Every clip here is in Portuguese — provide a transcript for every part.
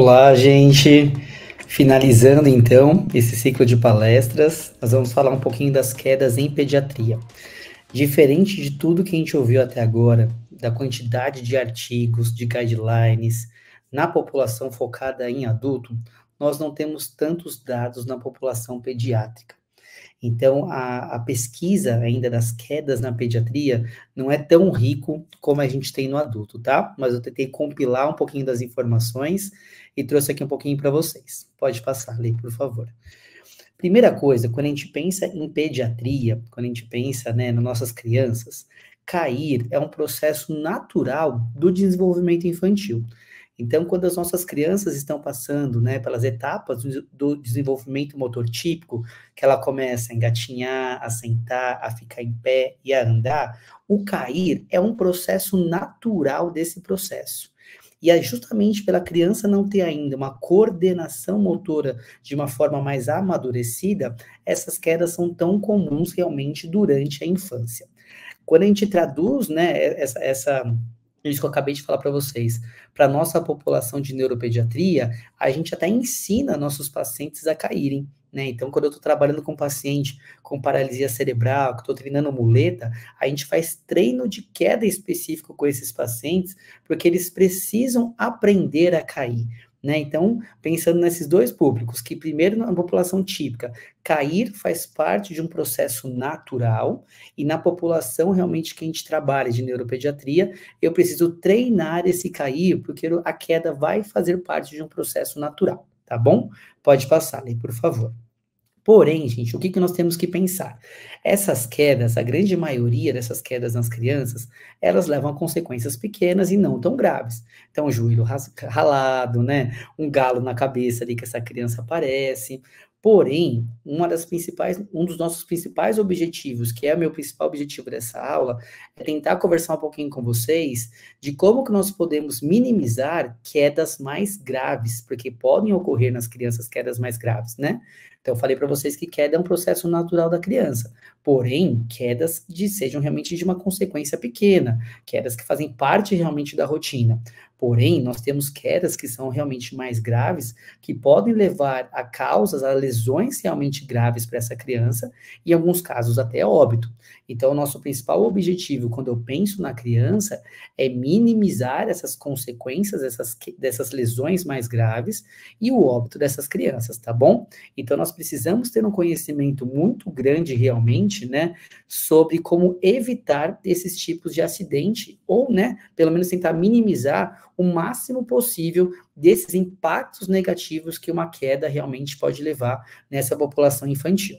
Olá, gente. Finalizando então esse ciclo de palestras, nós vamos falar um pouquinho das quedas em pediatria. Diferente de tudo que a gente ouviu até agora, da quantidade de artigos, de guidelines, na população focada em adulto, nós não temos tantos dados na população pediátrica. Então, a pesquisa ainda das quedas na pediatria não é tão rico como a gente tem no adulto, tá? Mas eu tentei compilar um pouquinho das informações e trouxe aqui um pouquinho para vocês. Pode passar, Lei, por favor. Primeira coisa, quando a gente pensa em pediatria, quando a gente pensa, né, nas nossas crianças, cair é um processo natural do desenvolvimento infantil. Então, quando as nossas crianças estão passando, né, pelas etapas do desenvolvimento motor típico, que ela começa a engatinhar, a sentar, a ficar em pé e a andar, o cair é um processo natural desse processo. E é justamente pela criança não ter ainda uma coordenação motora de uma forma mais amadurecida, essas quedas são tão comuns realmente durante a infância. Quando a gente traduz, né, isso que eu acabei de falar para vocês, para a nossa população de neuropediatria, a gente até ensina nossos pacientes a caírem, né? Então, quando eu estou trabalhando com um paciente com paralisia cerebral, que estou treinando muleta, a gente faz treino de queda específico com esses pacientes, porque eles precisam aprender a cair. Né? Então, pensando nesses dois públicos, que primeiro na população típica, cair faz parte de um processo natural, e na população realmente que a gente trabalha de neuropediatria, eu preciso treinar esse cair, porque a queda vai fazer parte de um processo natural, tá bom? Pode passar, Lei, por favor. Porém, gente, o que nós temos que pensar? Essas quedas, a grande maioria dessas quedas nas crianças, elas levam a consequências pequenas e não tão graves. Então, o joelho ralado, né? Um galo na cabeça ali que essa criança aparece. Porém, um dos nossos principais objetivos, que é o meu principal objetivo dessa aula, é tentar conversar um pouquinho com vocês de como que nós podemos minimizar quedas mais graves, porque podem ocorrer nas crianças quedas mais graves, né? Então, eu falei para vocês que queda é um processo natural da criança, porém, quedas que sejam realmente de uma consequência pequena, quedas que fazem parte realmente da rotina. Porém, nós temos quedas que são realmente mais graves, que podem levar a causas, a lesões realmente graves para essa criança, e em alguns casos até óbito. Então, o nosso principal objetivo, quando eu penso na criança, é minimizar essas consequências, dessas lesões mais graves e o óbito dessas crianças, tá bom? Então, nós precisamos ter um conhecimento muito grande, realmente, né, sobre como evitar esses tipos de acidente, ou, né, pelo menos tentar minimizar o máximo possível desses impactos negativos que uma queda realmente pode levar nessa população infantil.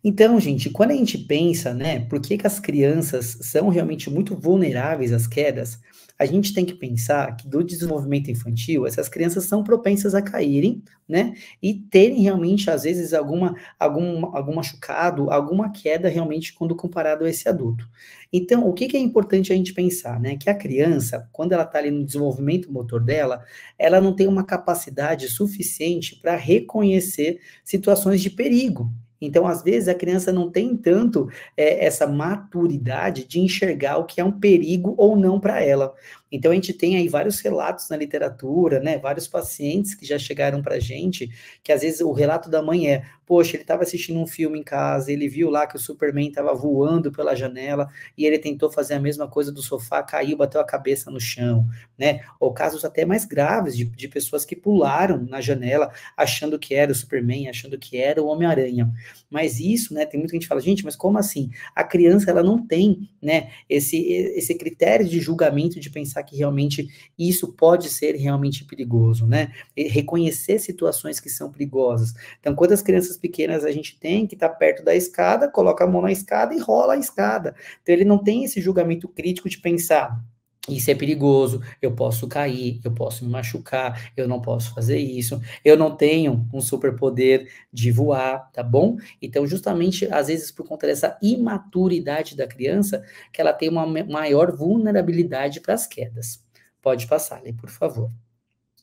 Então, gente, quando a gente pensa, né, por que as crianças são realmente muito vulneráveis às quedas, a gente tem que pensar que do desenvolvimento infantil, essas crianças são propensas a caírem, né, e terem realmente, às vezes, algum machucado, alguma queda realmente quando comparado a esse adulto. Então, o que é importante a gente pensar, né, que a criança, quando ela está ali no desenvolvimento motor dela, ela não tem uma capacidade suficiente para reconhecer situações de perigo. Então, às vezes, a criança não tem tanto essa maturidade de enxergar o que é um perigo ou não para ela. Então, a gente tem aí vários relatos na literatura, né? Vários pacientes que já chegaram para a gente, que às vezes o relato da mãe é, poxa, ele estava assistindo um filme em casa, ele viu lá que o Superman estava voando pela janela e ele tentou fazer a mesma coisa do sofá, caiu, bateu a cabeça no chão, né? Ou casos até mais graves de pessoas que pularam na janela achando que era o Superman, achando que era o Homem-Aranha. Mas isso, né, tem muita gente que fala, gente, mas como assim? A criança, ela não tem, né, esse critério de julgamento de pensar que realmente isso pode ser realmente perigoso, né? E reconhecer situações que são perigosas. Então, quando as crianças pequenas a gente tem que estar perto da escada, coloca a mão na escada e rola a escada. Então, ele não tem esse julgamento crítico de pensar, isso é perigoso, eu posso cair, eu posso me machucar, eu não posso fazer isso, eu não tenho um superpoder de voar, tá bom? Então, justamente, às vezes, por conta dessa imaturidade da criança, que ela tem uma maior vulnerabilidade para as quedas. Pode passar, Lê, por favor.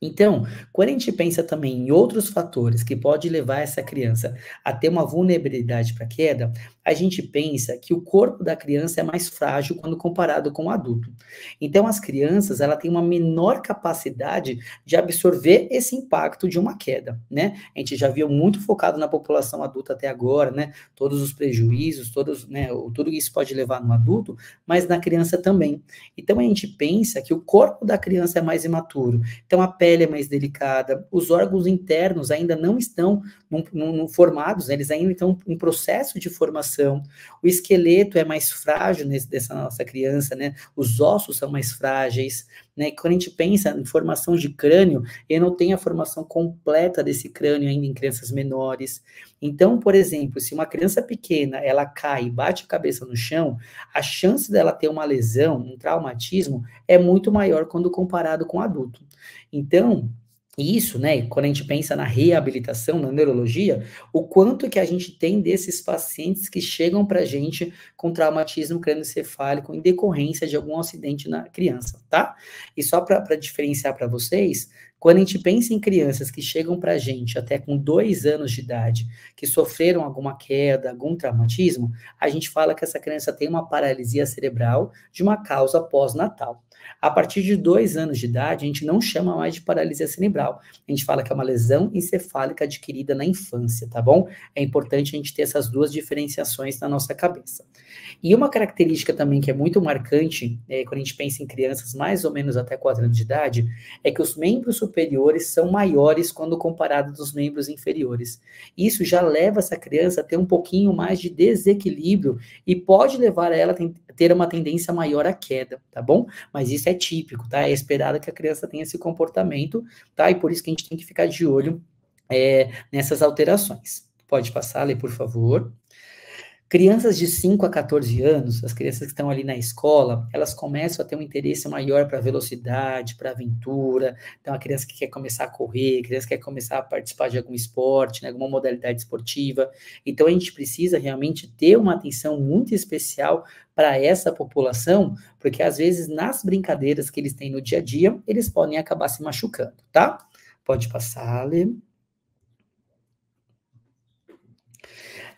Então, quando a gente pensa também em outros fatores que pode levar essa criança a ter uma vulnerabilidade para queda, a gente pensa que o corpo da criança é mais frágil quando comparado com o adulto. Então, as crianças, ela têm uma menor capacidade de absorver esse impacto de uma queda, né? A gente já viu muito focado na população adulta até agora, né? Todos os prejuízos, todos, né, tudo isso pode levar no adulto, mas na criança também. Então, a gente pensa que o corpo da criança é mais imaturo. Então, a pele é mais delicada, os órgãos internos ainda não estão formados, né? Eles ainda estão em processo de formação, o esqueleto é mais frágil dessa nossa criança, né? Os ossos são mais frágeis, né? Quando a gente pensa em formação de crânio, eu não tenho a formação completa desse crânio ainda em crianças menores. Então, por exemplo, se uma criança pequena, ela cai e bate a cabeça no chão, a chance dela ter uma lesão, um traumatismo, é muito maior quando comparado com o adulto. Então, isso, né, quando a gente pensa na reabilitação, na neurologia, o quanto que a gente tem desses pacientes que chegam para a gente com traumatismo crânioencefálico em decorrência de algum acidente na criança, tá? E só para diferenciar para vocês, quando a gente pensa em crianças que chegam para a gente até com 2 anos de idade, que sofreram alguma queda, algum traumatismo, a gente fala que essa criança tem uma paralisia cerebral de uma causa pós-natal. A partir de 2 anos de idade, a gente não chama mais de paralisia cerebral. A gente fala que é uma lesão encefálica adquirida na infância, tá bom? É importante a gente ter essas duas diferenciações na nossa cabeça. E uma característica também que é muito marcante, quando a gente pensa em crianças mais ou menos até 4 anos de idade, é que os membros superiores são maiores quando comparados aos membros inferiores. Isso já leva essa criança a ter um pouquinho mais de desequilíbrio e pode levar ela a ter uma tendência maior à queda, tá bom? Mas isso é típico, tá? É esperado que a criança tenha esse comportamento, tá? E por isso que a gente tem que ficar de olho nessas alterações. Pode passar, Lê, por favor. Crianças de 5 a 14 anos, as crianças que estão ali na escola, elas começam a ter um interesse maior para velocidade, para aventura. Então, a criança que quer começar a correr, a criança que quer começar a participar de algum esporte, né, alguma modalidade esportiva. Então, a gente precisa realmente ter uma atenção muito especial para essa população, porque às vezes nas brincadeiras que eles têm no dia a dia, eles podem acabar se machucando, tá? Pode passar, Lê.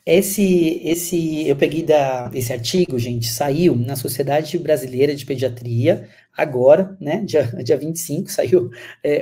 Eu peguei esse artigo, gente, saiu na Sociedade Brasileira de Pediatria, agora, né, dia 25, saiu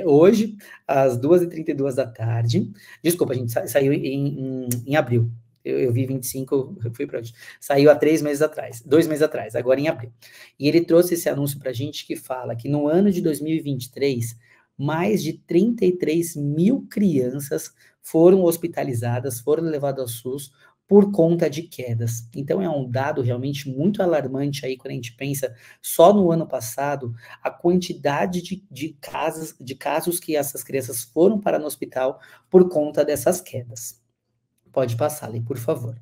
hoje, às 2h32 da tarde. Desculpa, gente, saiu em abril. Eu vi 25, eu fui para onde? Saiu há 3 meses atrás, 2 meses atrás, agora em abril. E ele trouxe esse anúncio para a gente que fala que no ano de 2023, mais de 33 mil crianças foram hospitalizadas, foram levadas ao SUS por conta de quedas. Então, é um dado realmente muito alarmante aí, quando a gente pensa só no ano passado, a quantidade de casos que essas crianças foram parar no hospital por conta dessas quedas. Pode passar, Lê, por favor.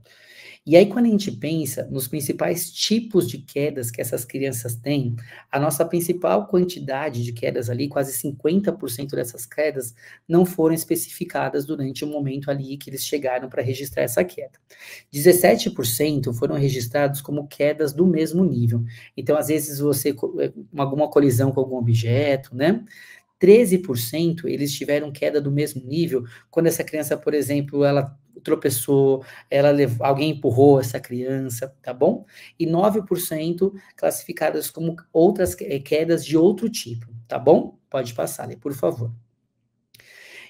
E aí, quando a gente pensa nos principais tipos de quedas que essas crianças têm, a nossa principal quantidade de quedas ali, quase 50% dessas quedas, não foram especificadas durante o momento ali que eles chegaram para registrar essa queda. 17% foram registrados como quedas do mesmo nível. Então, às vezes, você, alguma colisão com algum objeto, né? 13% eles tiveram queda do mesmo nível quando essa criança, por exemplo, ela tropeçou, alguém empurrou essa criança, tá bom? E 9% classificadas como outras quedas de outro tipo, tá bom? Pode passar, Lê, por favor.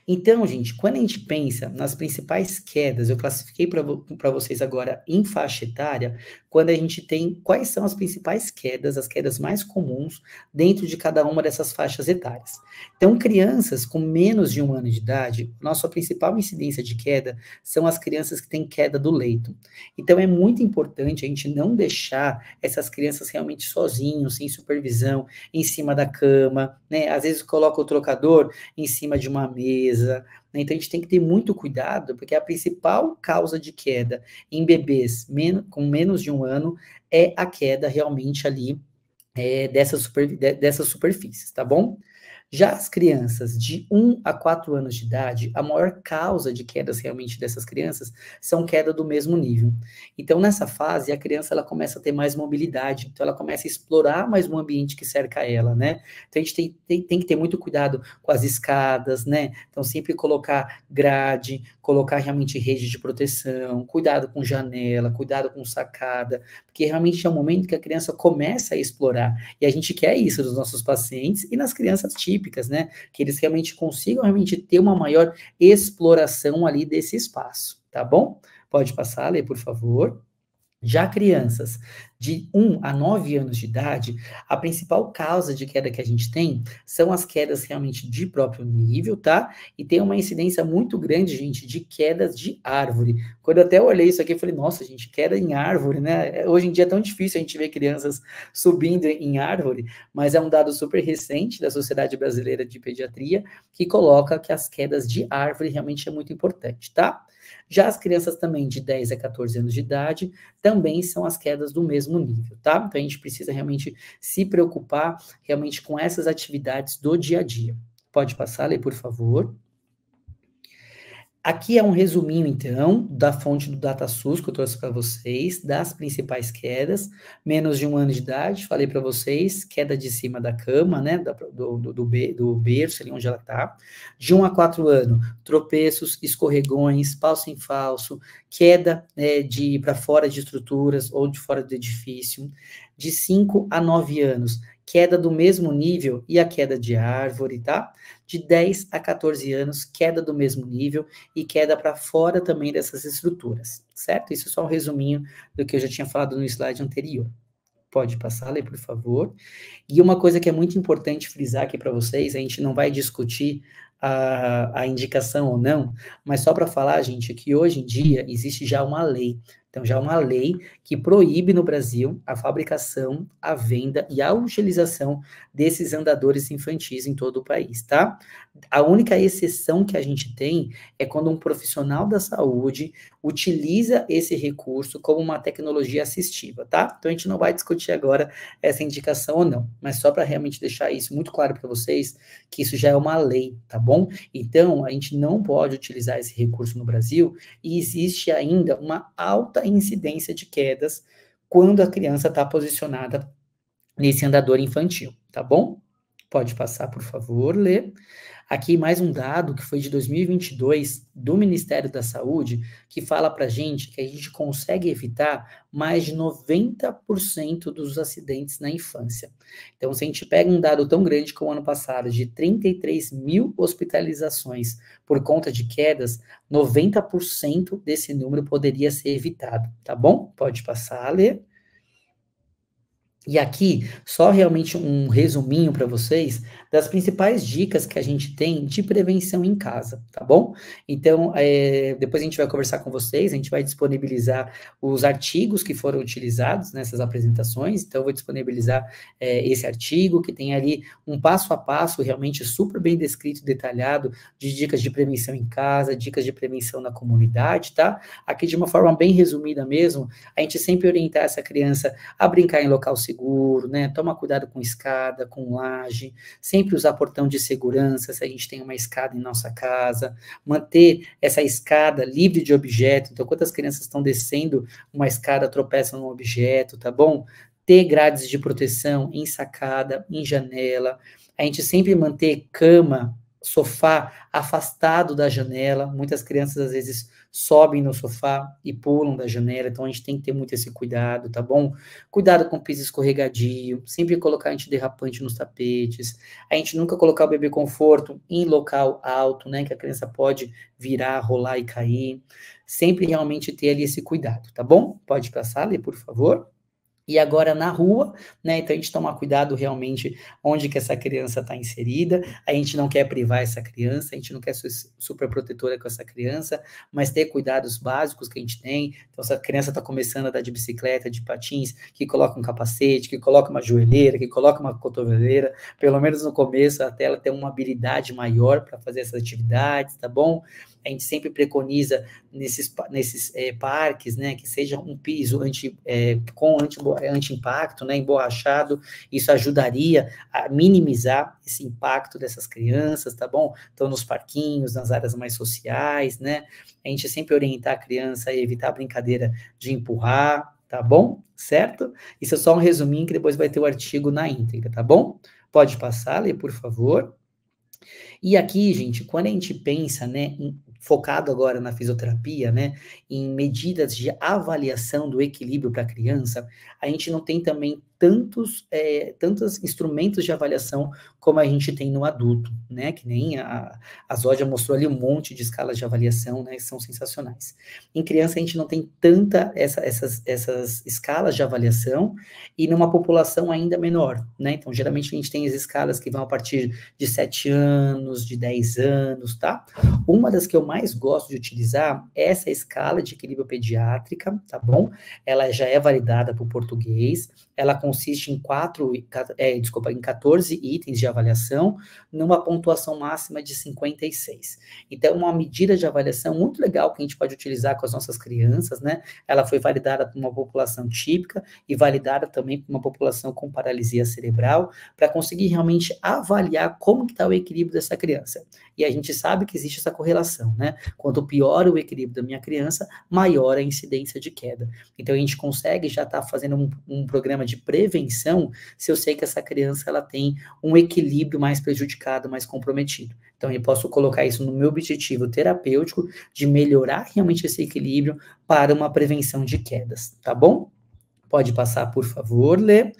Então, gente, quando a gente pensa nas principais quedas, eu classifiquei para vocês agora em faixa etária, quando a gente tem quais são as principais quedas, as quedas mais comuns dentro de cada uma dessas faixas etárias. Então, crianças com menos de 1 ano de idade, nossa principal incidência de queda são as crianças que têm queda do leito. Então, é muito importante a gente não deixar essas crianças realmente sozinhos, sem supervisão, em cima da cama, né? Às vezes coloca o trocador em cima de uma mesa, né? Então a gente tem que ter muito cuidado, porque a principal causa de queda em bebês com menos de 1 ano é a queda realmente ali dessas superfícies, tá bom? Já as crianças de 1 a 4 anos de idade, a maior causa de quedas realmente dessas crianças são queda do mesmo nível. Então, nessa fase, a criança ela começa a ter mais mobilidade, então ela começa a explorar mais o ambiente que cerca ela, né? Então, a gente tem que ter muito cuidado com as escadas, né? Então, sempre colocar grade, colocar realmente rede de proteção, cuidado com janela, cuidado com sacada, porque realmente é o momento que a criança começa a explorar. E a gente quer isso dos nossos pacientes e nas crianças típicas, né? Que eles realmente consigam realmente ter uma maior exploração ali desse espaço, tá bom? Pode passar, Lê, por favor. Já crianças de 1 a 9 anos de idade, a principal causa de queda que a gente tem são as quedas realmente de próprio nível, tá? E tem uma incidência muito grande, gente, de quedas de árvore. Quando eu até olhei isso aqui, eu falei, nossa, gente, queda em árvore, né? Hoje em dia é tão difícil a gente ver crianças subindo em árvore, mas é um dado super recente da Sociedade Brasileira de Pediatria que coloca que as quedas de árvore realmente é muito importante, tá? Já as crianças também de 10 a 14 anos de idade, também são as quedas do mesmo nível, tá? Então a gente precisa realmente se preocupar realmente com essas atividades do dia a dia. Pode passar, Lê, por favor. Aqui é um resuminho, então, da fonte do DataSUS que eu trouxe para vocês, das principais quedas. Menos de 1 ano de idade, falei para vocês, queda de cima da cama, né, do berço, ali onde ela está. De 1 a 4 anos, tropeços, escorregões, falso em falso, queda de para fora de estruturas ou de fora do edifício. De 5 a 9 anos, queda do mesmo nível e a queda de árvore, tá? De 10 a 14 anos, queda do mesmo nível e queda para fora também dessas estruturas, certo? Isso é só um resuminho do que eu já tinha falado no slide anterior. Pode passar, Lê, por favor. E uma coisa que é muito importante frisar aqui para vocês, a gente não vai discutir a indicação ou não, mas só para falar, gente, que hoje em dia existe já uma lei. Então, já uma lei que proíbe no Brasil a fabricação, a venda e a utilização desses andadores infantis em todo o país, tá? A única exceção que a gente tem é quando um profissional da saúde utiliza esse recurso como uma tecnologia assistiva, tá? Então, a gente não vai discutir agora essa indicação ou não, mas só para realmente deixar isso muito claro para vocês, que isso já é uma lei, tá bom? Então, a gente não pode utilizar esse recurso no Brasil e existe ainda uma alta incidência de quedas quando a criança está posicionada nesse andador infantil, tá bom? Pode passar, por favor, Lê. Aqui mais um dado que foi de 2022 do Ministério da Saúde, que fala para a gente que a gente consegue evitar mais de 90% dos acidentes na infância. Então, se a gente pega um dado tão grande como o ano passado, de 33 mil hospitalizações por conta de quedas, 90% desse número poderia ser evitado, tá bom? Pode passar, Lê. E aqui, só realmente um resuminho para vocês das principais dicas que a gente tem de prevenção em casa, tá bom? Então, depois a gente vai conversar com vocês, a gente vai disponibilizar os artigos que foram utilizados nessas apresentações, então eu vou disponibilizar esse artigo, que tem ali um passo a passo, realmente super bem descrito, detalhado, de dicas de prevenção em casa, dicas de prevenção na comunidade, tá? Aqui de uma forma bem resumida mesmo, a gente sempre orientar essa criança a brincar em local seguro, né? Toma cuidado com escada, com laje, sempre usar portão de segurança, se a gente tem uma escada em nossa casa, manter essa escada livre de objeto, então quantas crianças estão descendo uma escada, tropeçam num objeto, tá bom? Ter grades de proteção em sacada, em janela, a gente sempre manter cama, sofá afastado da janela, muitas crianças às vezes sobem no sofá e pulam da janela, então a gente tem que ter muito esse cuidado, tá bom? Cuidado com o piso escorregadio, sempre colocar antiderrapante nos tapetes, a gente nunca colocar o bebê conforto em local alto, né, que a criança pode virar, rolar e cair, sempre realmente ter ali esse cuidado, tá bom? Pode passar, Lê, por favor. E agora na rua, né, então a gente toma cuidado realmente onde que essa criança está inserida, a gente não quer privar essa criança, a gente não quer ser super protetora com essa criança, mas ter cuidados básicos que a gente tem, então se a criança está começando a andar de bicicleta, de patins, que coloca um capacete, que coloca uma joelheira, que coloca uma cotoveleira, pelo menos no começo, até ela ter uma habilidade maior para fazer essas atividades, tá bom? a gente sempre preconiza nesses parques, né, que seja um piso com anti-impacto, né, emborrachado. Isso ajudaria a minimizar esse impacto dessas crianças, tá bom? Então, nos parquinhos, nas áreas mais sociais, né, a gente sempre orientar a criança a evitar a brincadeira de empurrar, tá bom? Certo? Isso é só um resuminho que depois vai ter o artigo na íntegra, tá bom? Pode passar, Lê, por favor. E aqui, gente, quando a gente pensa, né, focado agora na fisioterapia, né, em medidas de avaliação do equilíbrio para a criança, a gente não tem também tantos instrumentos de avaliação como a gente tem no adulto, né, que nem a Zódia mostrou ali um monte de escalas de avaliação, né, que são sensacionais. Em criança a gente não tem tanta essas escalas de avaliação e numa população ainda menor, né, então geralmente a gente tem as escalas que vão a partir de 7 anos, de 10 anos, tá? Uma das que eu mais gosto de utilizar é essa escala de equilíbrio pediátrica, tá bom? Ela já é validada por português, ela consiste em 14 itens de avaliação, numa pontuação máxima de 56. Então, uma medida de avaliação muito legal que a gente pode utilizar com as nossas crianças, né? Ela foi validada por uma população típica e validada também por uma população com paralisia cerebral, para conseguir realmente avaliar como que está o equilíbrio dessa criança. E a gente sabe que existe essa correlação, né? Quanto pior o equilíbrio da minha criança, maior a incidência de queda. Então, a gente consegue já estar fazendo um programa de prevenção se eu sei que essa criança ela tem um equilíbrio mais prejudicado, mais comprometido. Então, eu posso colocar isso no meu objetivo terapêutico de melhorar realmente esse equilíbrio para uma prevenção de quedas, tá bom? Pode passar, por favor, Lê.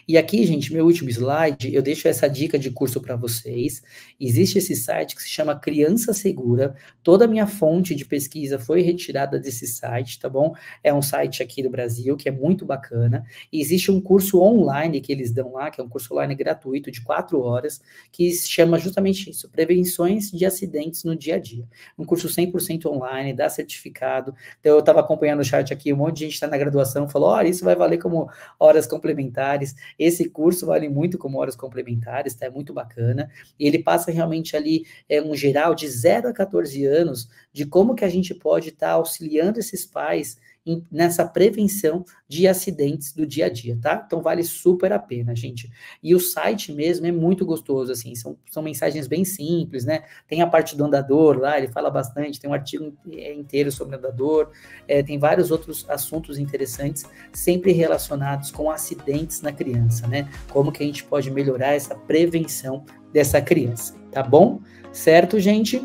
E aqui, gente, meu último slide, eu deixo essa dica de curso para vocês. Existe esse site que se chama Criança Segura. Toda a minha fonte de pesquisa foi retirada desse site, tá bom? É um site aqui do Brasil que é muito bacana. E existe um curso online que eles dão lá, que é um curso online gratuito de 4 horas, que se chama justamente isso, Prevenções de Acidentes no Dia a Dia. Um curso 100% online, dá certificado. Então, eu estava acompanhando o chat aqui, um monte de gente está na graduação, falou, olha, isso vai valer como horas complementares. Esse curso vale muito como horas complementares, tá? É muito bacana. E ele passa realmente ali um geral de 0 a 14 anos de como que a gente pode estar auxiliando esses pais nessa prevenção de acidentes do dia a dia, tá? Então vale super a pena, gente. E o site mesmo é muito gostoso, assim, são mensagens bem simples, né? Tem a parte do andador lá, ele fala bastante, tem um artigo inteiro sobre o andador, tem vários outros assuntos interessantes, sempre relacionados com acidentes na criança, né? Como que a gente pode melhorar essa prevenção dessa criança, tá bom? Certo, gente?